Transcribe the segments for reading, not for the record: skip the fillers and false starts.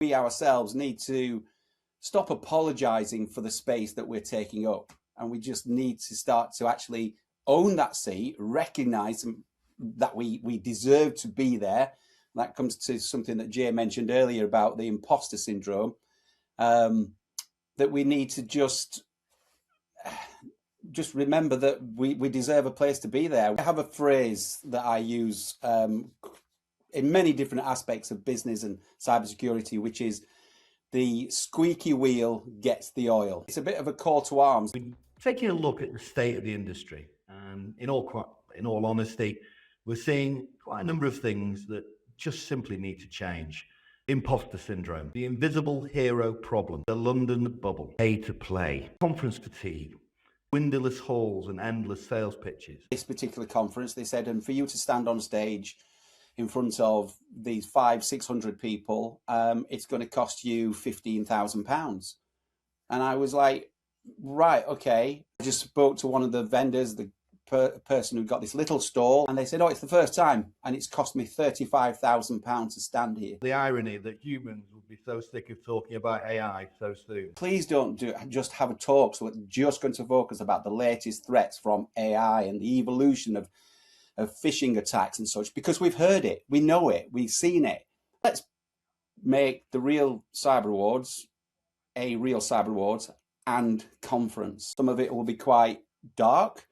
We ourselves need to stop apologizing for the space that we're taking up. And we just need to start to actually own that seat, recognize that we deserve to be there. That comes to something that Jay mentioned earlier about the imposter syndrome, that we need to just remember that we deserve a place to be there. I have a phrase that I use in many different aspects of business and cybersecurity, which is the squeaky wheel gets the oil. It's a bit of a call to arms. We're taking a look at the state of the industry, and in all honesty, we're seeing quite a number of things that just simply need to change. Imposter syndrome, the invisible hero problem, the London bubble, pay to play, conference fatigue, windowless halls and endless sales pitches. This particular conference, they said, and for you to stand on stage in front of these 500-600 people, it's going to cost you £15,000. And I was like, right, okay. I just spoke to one of the vendors, the person who got this little stall, and they said, oh, it's the first time, and it's cost me £35,000 to stand here. The irony that humans will be so sick of talking about AI so soon. Please don't just have a talk so it's just going to focus about the latest threats from AI and the evolution of phishing attacks and such, because we've heard it, we know it, we've seen it. Let's make the real Cyber Awards a real Cyber Awards and conference. Some of it will be quite dark.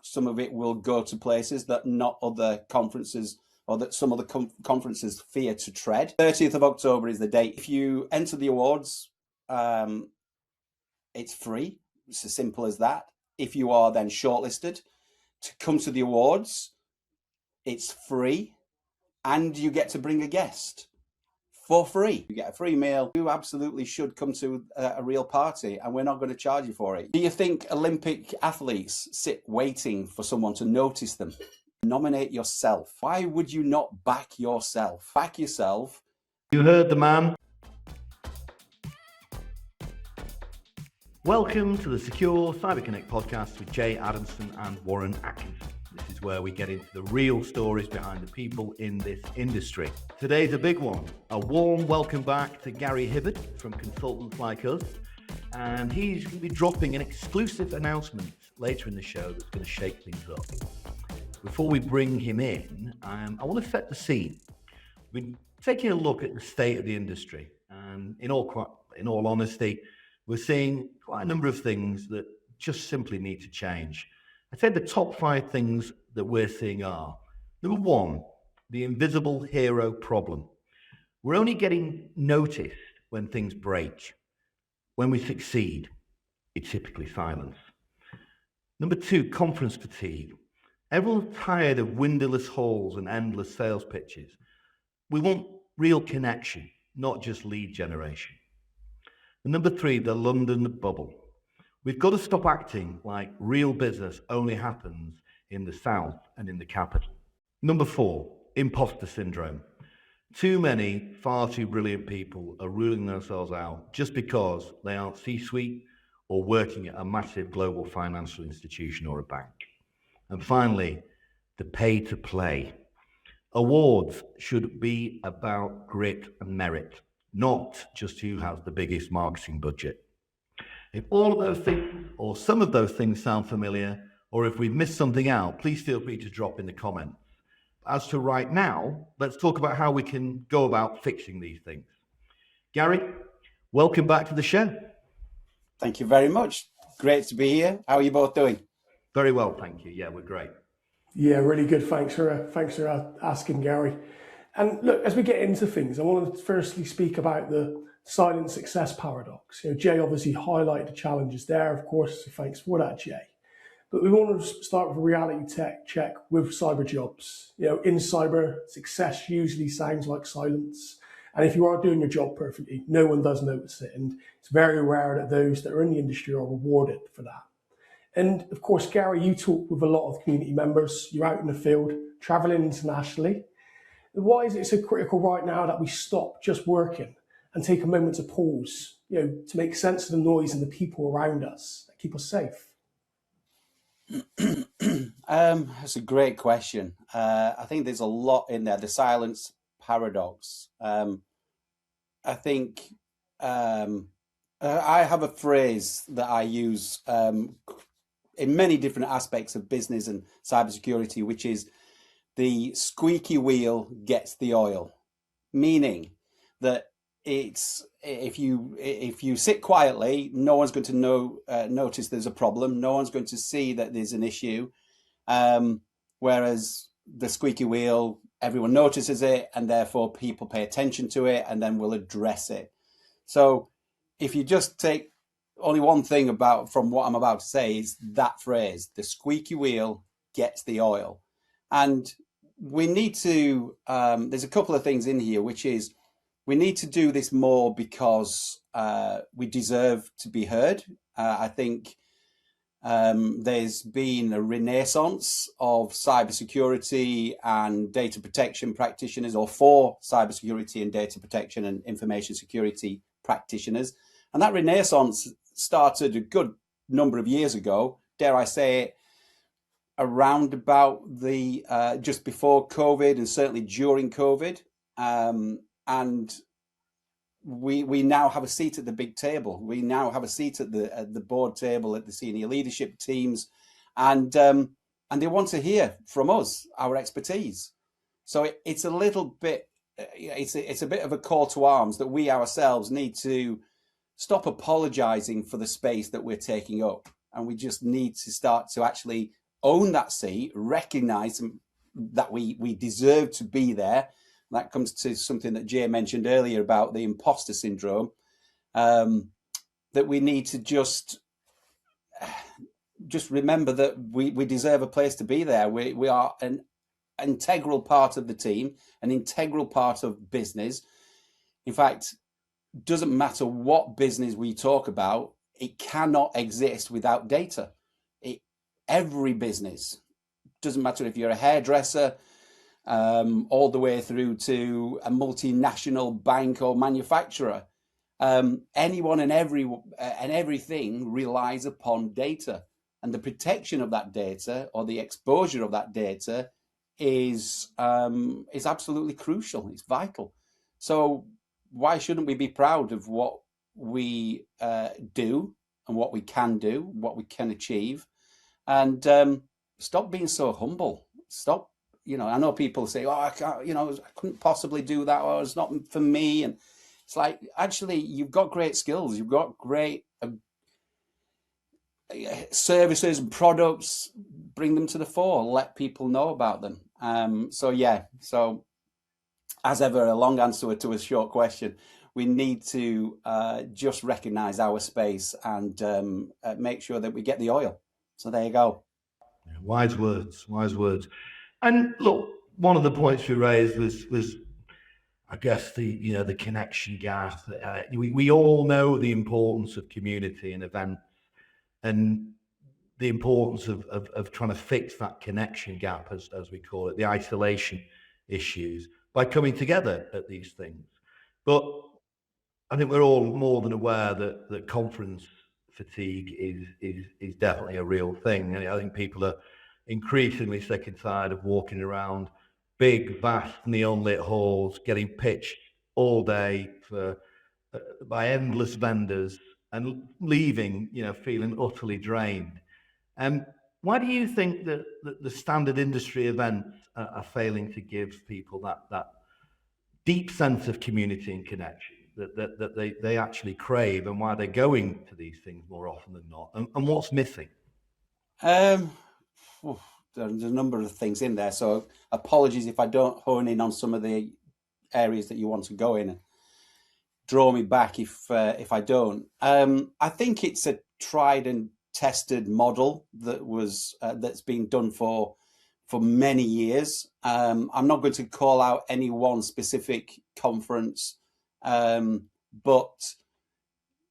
Some of it will go to places that not other conferences, or that some other conferences fear to tread. 30th of October is the date. If you enter the awards, it's free. It's as simple as that. If you are then shortlisted to come to the awards, it's free, and you get to bring a guest for free. You get a free meal. You absolutely should come to a real party, and we're not going to charge you for it. Do you think Olympic athletes sit waiting for someone to notice them? Nominate yourself. Why would you not back yourself? Back yourself. You heard the man. Welcome to the Secure Cyber Connect podcast with Jay Adamson and Warren Atkinson. This is where we get into the real stories behind the people in this industry. Today's a big one. A warm welcome back to Gary Hibberd from Consultants Like Us. And he's going to be dropping an exclusive announcement later in the show that's going to shake things up. Before we bring him in, I want to set the scene. We're taking a look at the state of the industry. And in all honesty, we're seeing quite a number of things that just simply need to change. I'd say the top 5 things that we're seeing are, number 1, the invisible hero problem. We're only getting noticed when things break. When we succeed, it's typically silence. Number 2, conference fatigue. Everyone's tired of windowless halls and endless sales pitches. We want real connection, not just lead generation. And number 3, the London bubble. We've got to stop acting like real business only happens in the South and in the capital. Number 4, imposter syndrome. Too many far too brilliant people are ruling themselves out just because they aren't C-suite or working at a massive global financial institution or a bank. And finally, the pay to play. Awards should be about grit and merit, not just who has the biggest marketing budget. If all of those things, or some of those things sound familiar, or if we've missed something out, please feel free to drop in the comments. As to right now, let's talk about how we can go about fixing these things. Gary, welcome back to the show. Thank you very much. Great to be here. How are you both doing? Very well, thank you. Yeah, we're great. Yeah, really good. Thanks for asking, Gary. And look, as we get into things, I want to firstly speak about the silent success paradox. Jay obviously highlighted the challenges there, of course, so thanks for that, Jay. But we want to start with a reality check with cyber jobs. In cyber, success usually sounds like silence. And if you are doing your job perfectly, no one does notice it. And it's very rare that those that are in the industry are rewarded for that. And of course, Gary, you talk with a lot of community members. You're out in the field, traveling internationally. Why is it so critical right now that we stop just working and take a moment to pause, to make sense of the noise and the people around us that keep us safe? That's a great question. I think there's a lot in there. The silence paradox. I think I have a phrase that I use in many different aspects of business and cybersecurity, which is the squeaky wheel gets the oil, meaning that it's if you sit quietly, no one's going to notice there's a problem. No one's going to see that there's an issue. Whereas the squeaky wheel, everyone notices it, and therefore people pay attention to it, and then will address it. So if you just take only one thing from what I'm about to say, is that phrase: the squeaky wheel gets the oil. And we need to, there's a couple of things in here, which is we need to do this more because we deserve to be heard. I think there's been a renaissance of cybersecurity and data protection practitioners, or for cybersecurity and data protection and information security practitioners. And that renaissance started a good number of years ago, dare I say it, around about the just before COVID and certainly during COVID. And we now have a seat at the big table. We now have a seat at the board table, at the senior leadership teams, and they want to hear from us, our expertise. So it's a little bit, it's a bit of a call to arms that we ourselves need to stop apologizing for the space that we're taking up, and we just need to start to actually own that seat, recognize that we deserve to be there. That comes to something that Jay mentioned earlier about the imposter syndrome, that we need to just remember that we deserve a place to be there. We are an integral part of the team, an integral part of business. In fact, doesn't matter what business we talk about, it cannot exist without data. Every business, doesn't matter if you're a hairdresser, all the way through to a multinational bank or manufacturer. Anyone and everything relies upon data, and the protection of that data or the exposure of that data is absolutely crucial. It's vital. So why shouldn't we be proud of what we do and what we can do, what we can achieve, and stop being so humble. Stop. I know people say, "Oh, I can't, I couldn't possibly do that, or it's not for me." And it's like, actually, you've got great skills. You've got great services and products. Bring them to the fore. Let people know about them. So as ever, a long answer to a short question. We need to just recognize our space and make sure that we get the oil. So there you go. Wise words, wise words. And look, one of the points we raised was I guess the connection gap. We all know the importance of community and events, and the importance of trying to fix that connection gap, as we call it, the isolation issues, by coming together at these things. But I think we're all more than aware that conference fatigue is definitely a real thing. And I think people are increasingly sick and tired of walking around big, vast, neon-lit halls, getting pitched all day by endless vendors and leaving, feeling utterly drained. Why do you think that the standard industry events are failing to give people that deep sense of community and connection that they actually crave, and why they're going to these things more often than not, and what's missing? There's a number of things in there, so apologies if I don't hone in on some of the areas that you want to go in, and draw me back if I don't. I think it's a tried and tested model that's been done for many years. I'm not going to call out any one specific conference, but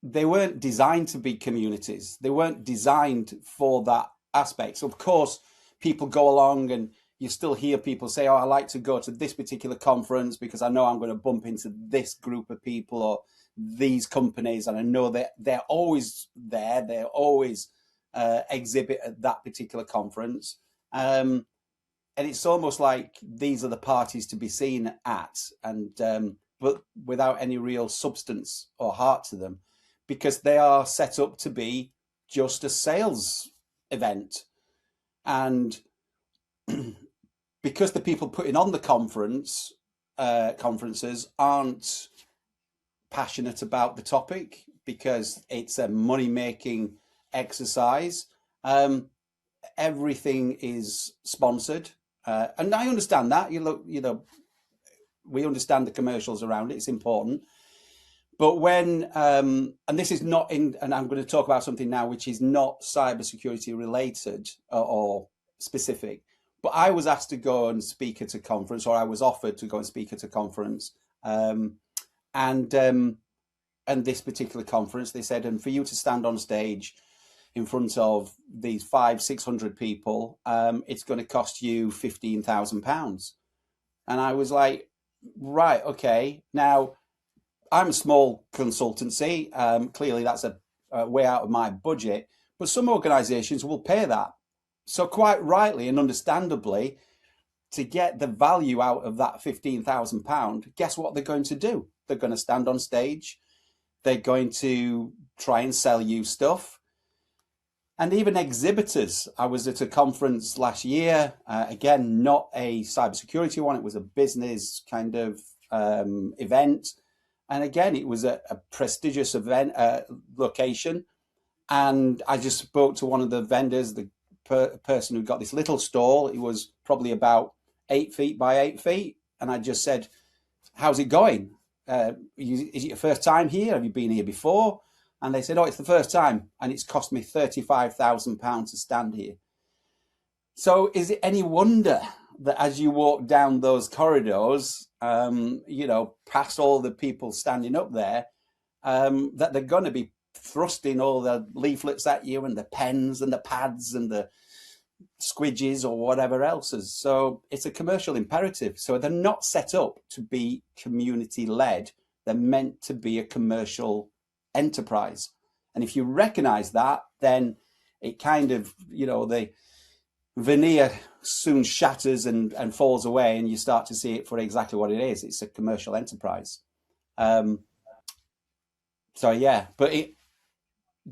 they weren't designed to be communities. They weren't designed for that aspect. So of course, people go along, and you still hear people say, "Oh, I like to go to this particular conference because I know I'm going to bump into this group of people or these companies, and I know that they're always there. They're always exhibit at that particular conference." And it's almost like these are the parties to be seen at. And but without any real substance or heart to them, because they are set up to be just a sales event. And because the people putting on the conferences aren't passionate about the topic, because it's a money-making exercise, everything is sponsored. And I understand that. We understand the commercials around it. It's important. But when, and this is not in, and I'm going to talk about something now which is not cybersecurity related or specific, but I was asked to go and speak at a conference, or I was offered to go and speak at a conference. And this particular conference, they said, and for you to stand on stage in front of these 500-600 people, it's going to cost you £15,000. And I was like, right, okay. Now, I'm a small consultancy. Clearly, that's a way out of my budget. But some organisations will pay that. So quite rightly and understandably, to get the value out of that £15,000, guess what they're going to do? They're going to stand on stage. They're going to try and sell you stuff. And even exhibitors. I was at a conference last year, again, not a cybersecurity one. It was a business kind of event. And again, it was a prestigious event location. And I just spoke to one of the vendors, the person who got this little stall. It was probably about 8 feet by 8 feet. And I just said, how's it going? Is it your first time here? Have you been here before? And they said, oh, it's the first time. And it's cost me £35,000 to stand here. So is it any wonder that as you walk down those corridors, past all the people standing up there, that they're going to be thrusting all the leaflets at you, and the pens and the pads and the squidges or whatever else is. So it's a commercial imperative. So they're not set up to be community led. They're meant to be a commercial enterprise. And if you recognize that, then it kind of, the veneer soon shatters and falls away, and you start to see it for exactly what it is. It's a commercial enterprise. So yeah, but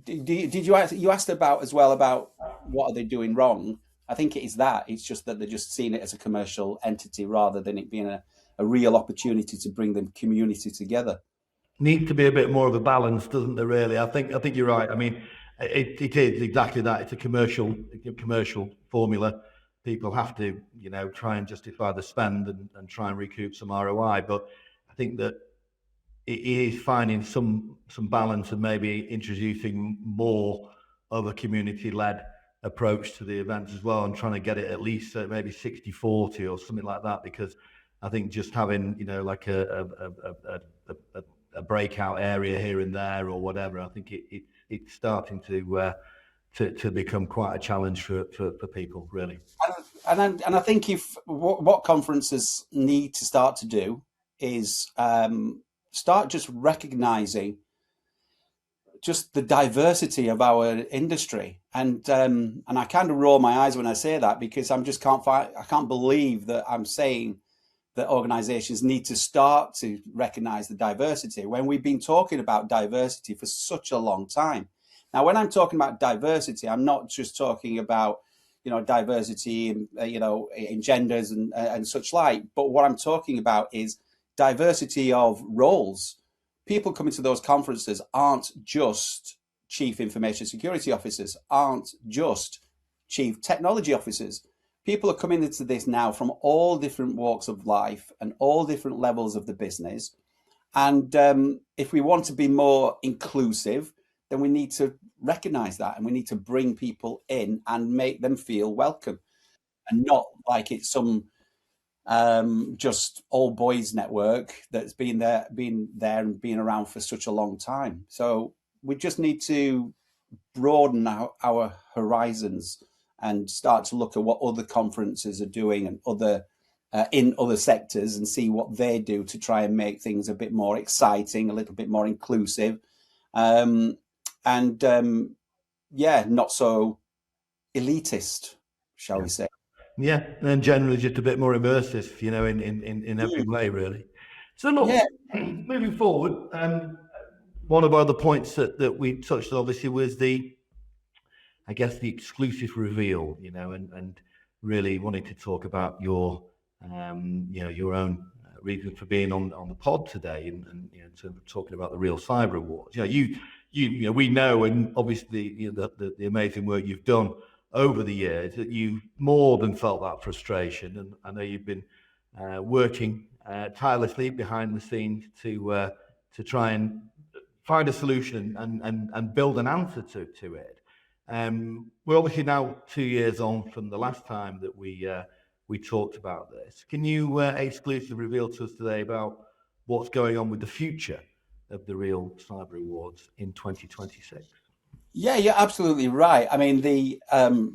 did you asked about as well about what are they doing wrong? I think it is that. It's just that they're just seeing it as a commercial entity rather than it being a real opportunity to bring the community together. Needs to be a bit more of a balance, doesn't there, really? I think you're right. I mean, it is exactly that. It's a commercial formula. People have to, try and justify the spend and try and recoup some ROI. But I think that it is finding some balance and maybe introducing more of a community-led approach to the events as well, and trying to get it at least maybe 60-40 or something like that. Because I think just having, like a breakout area here and there or whatever, I think it's starting to become quite a challenge for people, really. And I think if what conferences need to start to do is start just recognizing just the diversity of our industry, and I kind of roll my eyes when I say that, because I can't believe that I'm saying that organizations need to start to recognize the diversity when we've been talking about diversity for such a long time. Now, when I'm talking about diversity, I'm not just talking about, diversity in, in genders and such like, but what I'm talking about is diversity of roles. People coming to those conferences aren't just chief information security officers, aren't just chief technology officers. People are coming into this now from all different walks of life and all different levels of the business. And if we want to be more inclusive, then we need to recognize that, and we need to bring people in and make them feel welcome, and not like it's some just old boys network that's been there and been around for such a long time. So we just need to broaden our horizons and start to look at what other conferences are doing and other in other sectors, and see what they do to try and make things a bit more exciting, a little bit more inclusive, not so elitist, shall we say. Yeah, and generally just a bit more immersive, in every way, really. So look, Yeah, moving forward, one of our other points that we touched on obviously was the exclusive reveal, and really wanting to talk about your own reason for being on the pod today, and in terms of talking about the Real Cyber Awards. We know, and obviously the amazing work you've done over the years, that you more than felt that frustration, and I know you've been working tirelessly behind the scenes to try and find a solution and build an answer to it. We're obviously now 2 years on from the last time that we talked about this. Can you exclusively reveal to us today about what's going on with the future of the Real Cyber Awards in 2026? yeah, you're absolutely right. I mean, the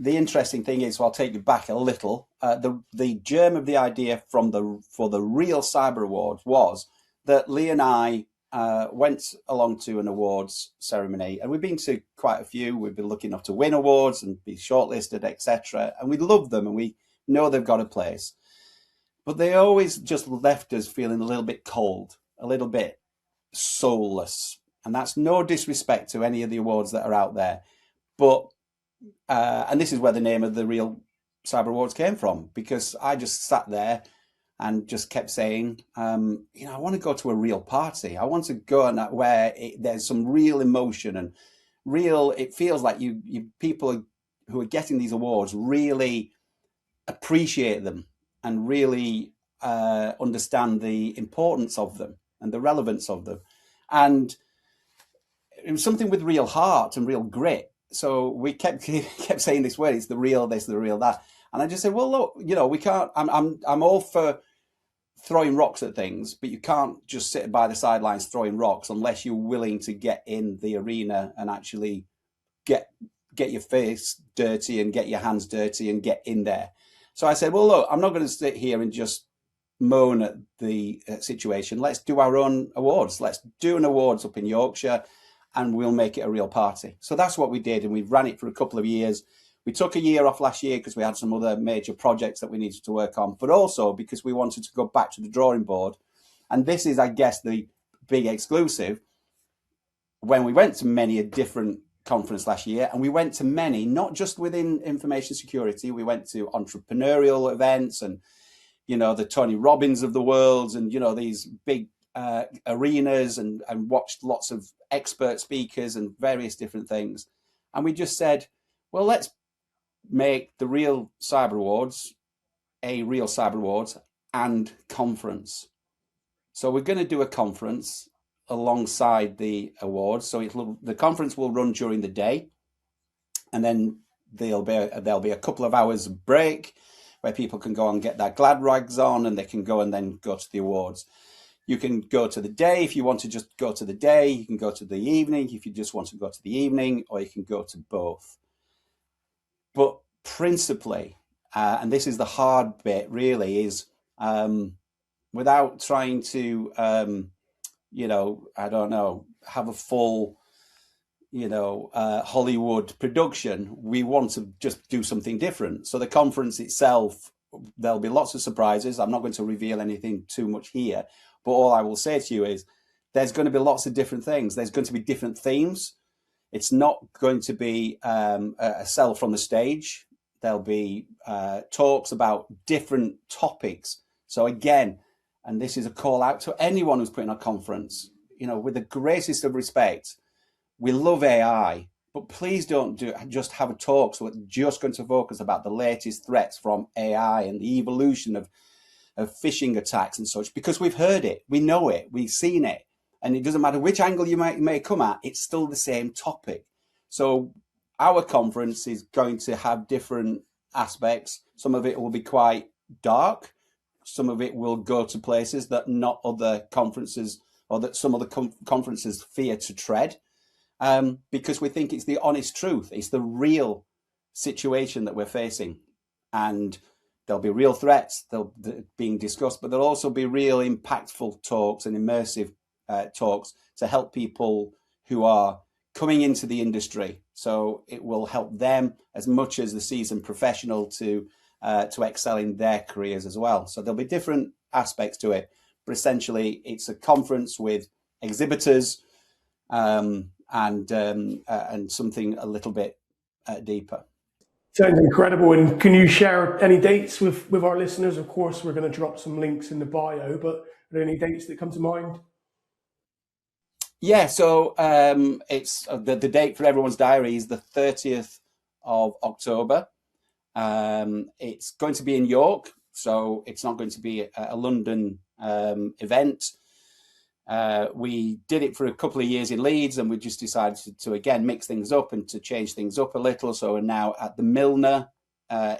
interesting thing is, so I'll take you back a little. The germ of the idea for the Real Cyber Awards was that Lee and I went along to an awards ceremony, and we've been to quite a few. We've been lucky enough to win awards and be shortlisted, etc. And we love them, and we know they've got a place. But they always just left us feeling a little bit cold, a little bit soulless. And that's no disrespect to any of the awards that are out there. But, and this is where the name of the Real Cyber Awards came from, because I just sat there and just kept saying, I want to go to a real party. I want to go where there's some real emotion and it feels like you people who are getting these awards really appreciate them and really understand the importance of them and the relevance of them. And it was something with real heart and real grit. So we kept saying this word, it's the real this, the real that. And I just said, well, look, we can't, I'm all for throwing rocks at things, but you can't just sit by the sidelines throwing rocks unless you're willing to get in the arena and actually get your face dirty and get your hands dirty and get in there. So I said, well, look, I'm not going to sit here and just moan at the situation. Let's do our own awards. Let's do an awards up in Yorkshire and we'll make it a real party. So that's what we did. And we ran it for a couple of years. We took a year off last year because we had some other major projects that we needed to work on, but also because we wanted to go back to the drawing board. And this is, I guess, the big exclusive. When we went to many a different conference last year, and we went to many, not just within information security, we went to entrepreneurial events and, the Tony Robbins of the world and, these big arenas and watched lots of expert speakers and various different things. And we just said, well, let's make the Real Cyber Awards a Real Cyber Awards and conference. So we're going to do a conference alongside the awards. So the conference will run during the day, and then there'll be a couple of hours of break where people can go and get their glad rags on, and they can go and then go to the awards. You can go to the day if you want to just go to the day. You can go to the evening if you just want to go to the evening, or you can go to both. But principally, and this is the hard bit really, is without trying to, have a full, Hollywood production, we want to just do something different. So the conference itself, there'll be lots of surprises. I'm not going to reveal anything too much here, but all I will say to you is there's going to be lots of different things. There's going to be different themes. It's not going to be a sell from the stage. There'll be talks about different topics. So again, and this is a call out to anyone who's putting on a conference, with the greatest of respect, we love AI, but please don't just have a talk so it's just going to focus about the latest threats from AI and the evolution of phishing attacks and such, because we've heard it, we know it, we've seen it. And it doesn't matter which angle you may come at, it's still the same topic. So our conference is going to have different aspects. Some of it will be quite dark. Some of it will go to places that not other conferences or that some other conferences fear to tread, because we think it's the honest truth. It's the real situation that we're facing. And there'll be real threats being discussed, but there'll also be real impactful talks and immersive talks to help people who are coming into the industry. So it will help them as much as the seasoned professional to excel in their careers as well. So there'll be different aspects to it. but essentially it's a conference with exhibitors and something a little bit deeper. Sounds incredible. And can you share any dates with our listeners? Of course, we're going to drop some links in the bio, but are there any dates that come to mind? Yeah, so it's the date for everyone's diary is the 30th of October. It's going to be in York, so it's not going to be a London event. We did it for a couple of years in Leeds, and we just decided to again mix things up and to change things up a little. So we're now at the Milner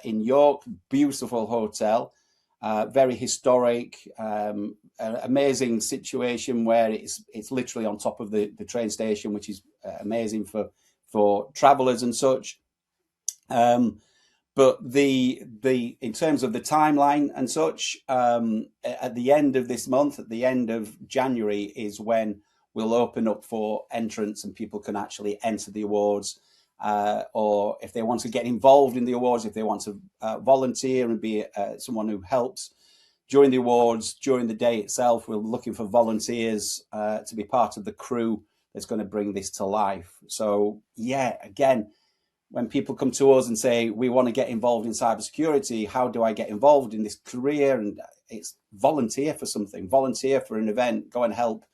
in York, beautiful hotel, very historic, amazing situation where it's literally on top of the train station, which is amazing for travellers and such. But in terms of the timeline and such, at the end of this month, at the end of January, is when we'll open up for entrance and people can actually enter the awards. Or if they want to get involved in the awards, if they want to volunteer and be someone who helps during the awards, during the day itself, we're looking for volunteers to be part of the crew that's going to bring this to life. So yeah, again, when people come to us and say, we want to get involved in cybersecurity, how do I get involved in this career? And it's volunteer for something, volunteer for an event, go and help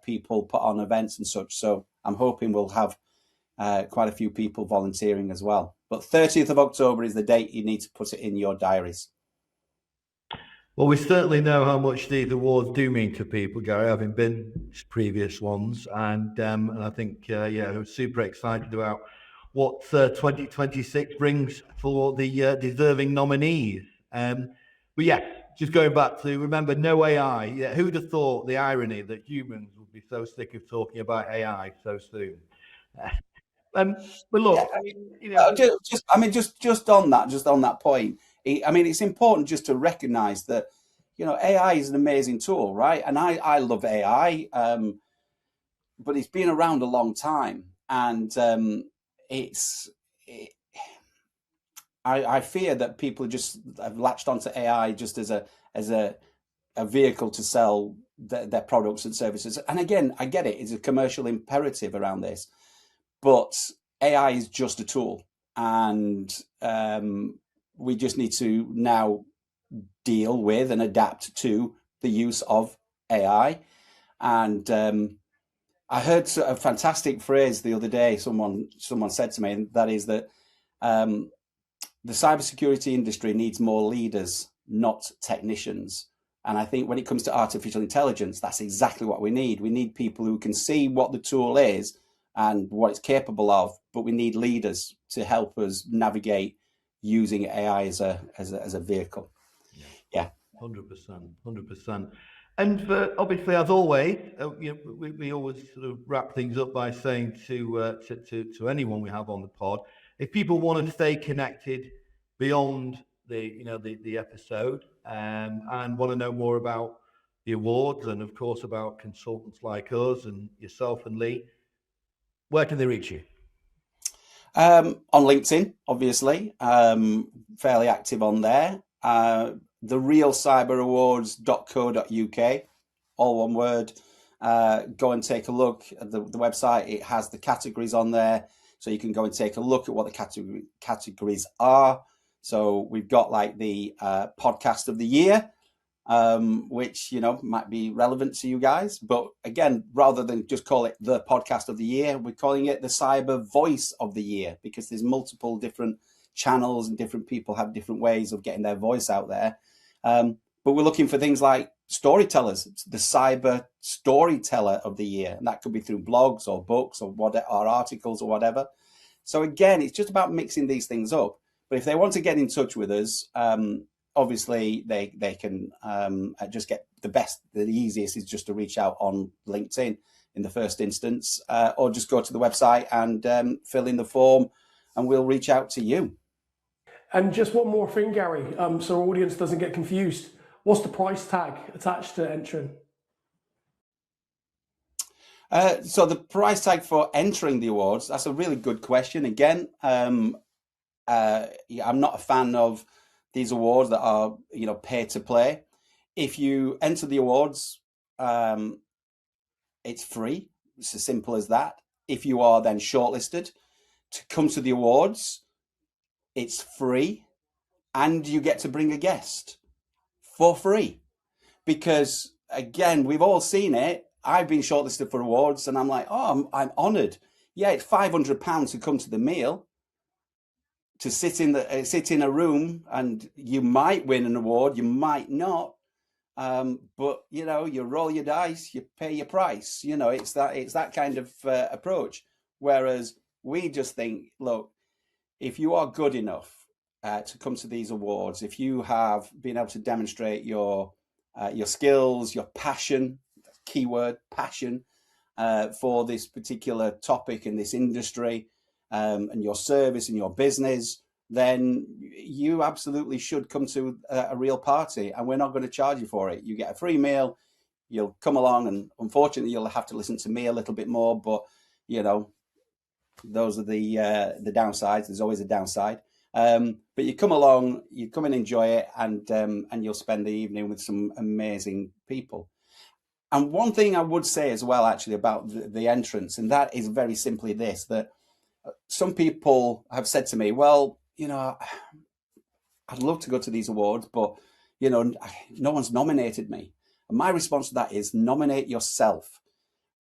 people put on events and such. So I'm hoping we'll have quite a few people volunteering as well. But 30th of October is the date. You need to put it in your diaries. Well, we certainly know how much these awards do mean to people, Gary, having been to previous ones. And I think, I'm super excited about what 2026 brings for the deserving nominees. But yeah, just going back to, remember, no AI. Yeah, who'd have thought the irony that humans would be so sick of talking about AI so soon? But look, yeah, just on that point, it's important just to recognize that, AI is an amazing tool, right? And I love AI, but it's been around a long time, and I fear that people just have latched onto AI just as a vehicle to sell their products and services. And again, I get it; it's a commercial imperative around this, but AI is just a tool, and we just need to now deal with and adapt to the use of AI. And I heard a fantastic phrase the other day. Someone said to me, and that is that the cybersecurity industry needs more leaders, not technicians. And I think when it comes to artificial intelligence, that's exactly what we need. We need people who can see what the tool is and what it's capable of, but we need leaders to help us navigate using AI as a vehicle. Yeah. 100%. And obviously, as always, we always sort of wrap things up by saying to anyone we have on the pod, if people want to stay connected beyond the episode and want to know more about the awards and of course about consultants like us and yourself and Lee, where can they reach you? On LinkedIn, obviously, fairly active on there. TheRealCyberAwards.co.uk, all one word. Go and take a look at the website. It has the categories on there, so you can go and take a look at what the categories are. So we've got like the podcast of the year, which might be relevant to you guys. But again, rather than just call it the podcast of the year, we're calling it the cyber voice of the year, because there's multiple different channels and different people have different ways of getting their voice out there. But we're looking for things like storytellers, the cyber storyteller of the year, and that could be through blogs or books or articles or whatever. So again, it's just about mixing these things up. But if they want to get in touch with us, obviously they can just get the easiest is just to reach out on LinkedIn in the first instance, or just go to the website and fill in the form, and we'll reach out to you. And just one more thing, Gary, so our audience doesn't get confused. What's the price tag attached to entering? So the price tag for entering the awards, that's a really good question. Again, I'm not a fan of these awards that are, pay to play. If you enter the awards, it's free. It's as simple as that. If you are then shortlisted to come to the awards, it's free, and you get to bring a guest for free. Because again, we've all seen it. I've been shortlisted for awards, and I'm like, oh, I'm honoured. Yeah, it's £500 to come to the meal, to sit in a room, and you might win an award, you might not. But you know, you roll your dice, you pay your price. You know, it's that kind of approach. Whereas we just think, look, if you are good enough to come to these awards, if you have been able to demonstrate your skills, your passion, keyword passion, for this particular topic in this industry, and your service and your business, then you absolutely should come to a real party, and we're not going to charge you for it. You get a free meal, you'll come along, and unfortunately you'll have to listen to me a little bit more, but you know, those are the downsides. There's always a downside. But you come along, you come and enjoy it, and you'll spend the evening with some amazing people. And one thing I would say as well, actually, about the entrance, and that is very simply this, that some people have said to me, well, you know, I'd love to go to these awards, but, you know, no one's nominated me. And my response to that is nominate yourself.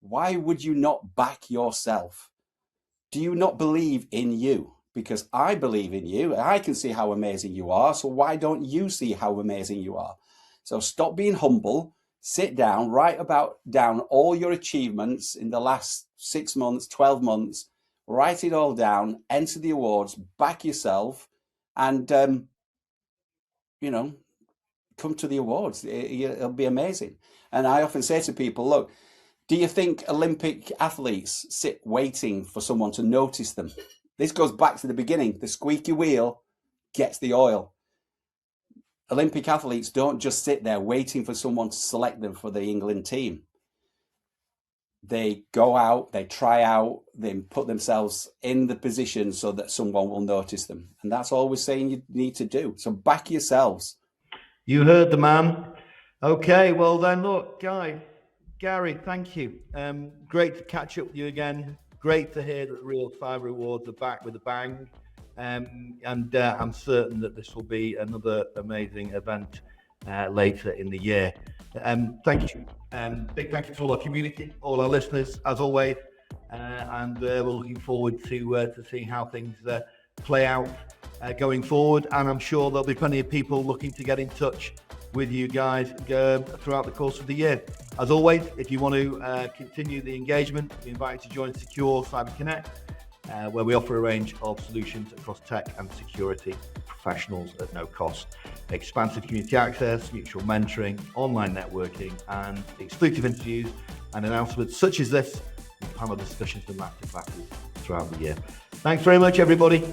Why would you not back yourself? Do you not believe in you? Because I believe in you. I can see how amazing you are. So why don't you see how amazing you are? So stop being humble. Sit down, write down all your achievements in the last 6 months, 12 months. Write it all down, enter the awards, back yourself, and, you know, come to the awards. It'll be amazing. And I often say to people, look, do you think Olympic athletes sit waiting for someone to notice them? This goes back to the beginning. The squeaky wheel gets the oil. Olympic athletes don't just sit there waiting for someone to select them for the England team. They go out, they try out, they put themselves in the position so that someone will notice them. And that's all we're saying you need to do. So back yourselves. You heard the man. Okay, well then, look, Gary, thank you. Great to catch up with you again. Great to hear that the Real Cyber Awards are back with a bang. And I'm certain that this will be another amazing event later in the year. Thank you. Big thank you to all our community, all our listeners, as always. And we're looking forward to seeing how things play out going forward. And I'm sure there'll be plenty of people looking to get in touch with you guys throughout the course of the year. As always, if you want to continue the engagement, we invite you to join Secure Cyber Connect, where we offer a range of solutions across tech and security professionals at no cost. Expansive community access, mutual mentoring, online networking, and exclusive interviews and announcements such as this, and panel discussions and masterclasses throughout the year. Thanks very much, everybody.